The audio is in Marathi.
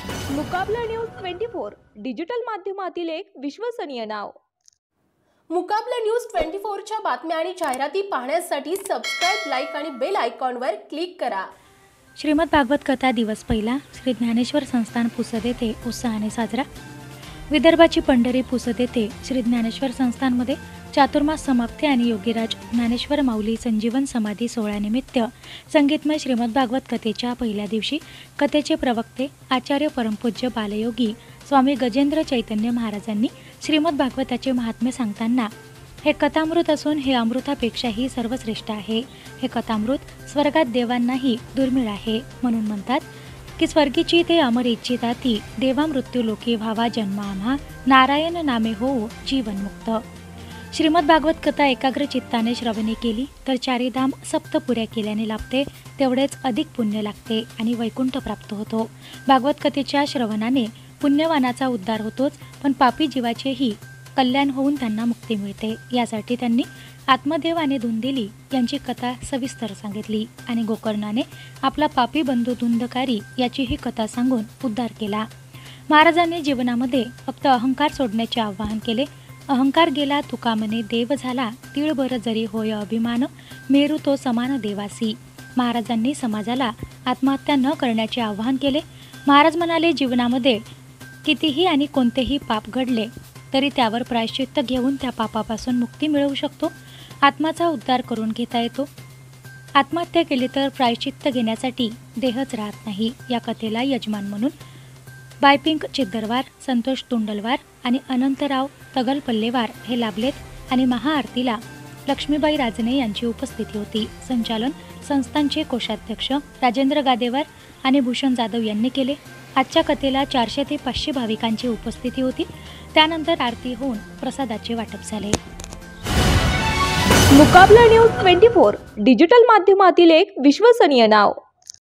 मुकाबला न्यूज 24 डिजिटल माध्यमातील एक विश्वसनीय नाव। मुकाबला न्यूज 24 च्या बातम्या आणि जाहिराती पाहण्यासाठी सबस्क्राइब, लाईक आणि बेल आयकॉनवर क्लिक करा। श्रीमद भागवत कथा दिवस पहिला श्री ज्ञानेश्वर संस्थान पुसद येथे उत्साहाने साजरा। विदर्भाची पंढरी पुसद येथे श्री ज्ञानेश्वर संस्थानमध्ये चातुर्मास समाप्ती आणि योगीराज ज्ञानेश्वर माऊली संजीवन समाधी सोहळ्यानिमित्त संगीतमय श्रीमद भागवत कथेच्या पहिल्या दिवशी कथेचे प्रवक्ते आचार्य परमपूज्य बालयोगी स्वामी गजेंद्र चैतन्य महाराजांनी श्रीमद भागवताचे महात्म्य सांगताना, हे कथामृत असून हे अमृतापेक्षाही सर्वश्रेष्ठ आहे। हे कथामृत स्वर्गात देवांनाही दुर्मिळ आहे, म्हणून म्हणतात की स्वर्गीची ते अमर इच्छिता ती देवा मृत्यू लोकी व्हावा जन्म आम्हा नारायण नामे होऊ जीवनमुक्त। श्रीमद भागवत कथा एकाग्र चित्ताने श्रवणे केली तर चारीधाम सप्तपुऱ्या केल्याने लाभते, तेवढेच अधिक पुण्य लागते आणि वैकुंठ प्राप्त होतो। भागवत कथेच्या श्रवणाने पुण्यवानाचा उद्धार होतोच, पण पापी जीवाचेही कल्याण होऊन त्यांना मुक्ती मिळते। यासाठी त्यांनी आत्मदेव आणि धुंदेली यांची कथा सविस्तर सांगितली आणि गोकर्णाने आपला पापी बंधू धुंदकारी याचीही कथा सांगून उद्धार केला। महाराजांनी जीवनामध्ये फक्त अहंकार सोडण्याचे आवाहन केले। अहंकार गेला तुका मने देव झाला, तिळभर जरी होय अभिमान मेरू तो समान देवासी। महाराजांनी समाजाला आत्महत्या न करण्याचे आवाहन केले। महाराज म्हणाले, जीवनामध्ये कितीही आणि कोणतेही पाप घडले तरी त्यावर प्रायश्चित्त घेऊन त्या पापापासून मुक्ती मिळवू शकतो, आत्माचा उद्धार करून घेता येतो। आत्महत्या केली तर प्रायश्चित्त घेण्यासाठी देहच राहत नाही। या कथेला यजमान म्हणून बायपिंक चिद्दरवार, संतोष तोंडलवार आणि अनंतराव तगलपल्लेवार हे लाभलेत आणि महाआरतीला लक्ष्मीबाई राजने यांची उपस्थिती होती। संचालन संस्थांचे कोषाध्यक्ष राजेंद्र गादेवार आणि भूषण जाधव यांनी केले। आजच्या कथेला 400 ते 500 भाविकांची उपस्थिती होती। त्यानंतर आरती होऊन प्रसादाचे वाटप झाले। मुकाबला न्यूज 24 डिजिटल माध्यमातील एक विश्वसनीय नाव।